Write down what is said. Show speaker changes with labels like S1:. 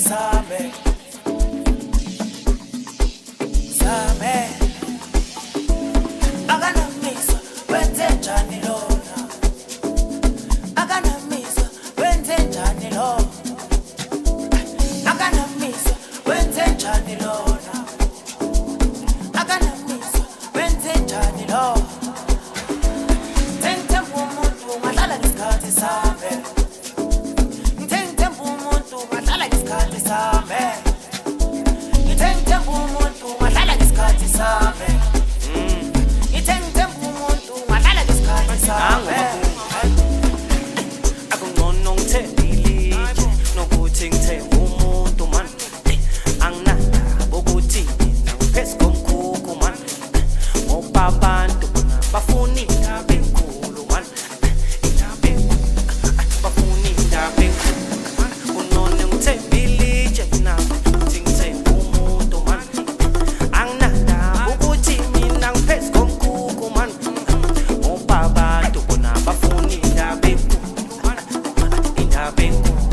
S1: same. Same. Akanamisa wenze njani lona. Akanamisa wenze njani lona. Akanamisa wenze njani lona. Akanamisa wenze njani lona. Ngithemba umuntu ngadlala ngesikhathi sami. Ngithemba umuntu ngadlala ngesikhathi sami. Ngithemba umuntu ngadlala ngesikhathi sami. Ngithemba umuntu ngadlala ngesikhathi sami.
S2: Akungcono ngithembile nokuthi ngithemba umuntu man. Anginandaba ukuthi mina ngiphezu komkhukhu man. Ngoba abantu bafuna indaba enkulu man. Indaba enkulu bafuna indaba enkulu. Kungcono ngithembile nje mina ukuthi ngithemba umuntu man. Anginandaba ukuthi mina ngiphezu komkhukhu man. Ngoba abantu bafuna indaba enkulu. Indaba enkulu.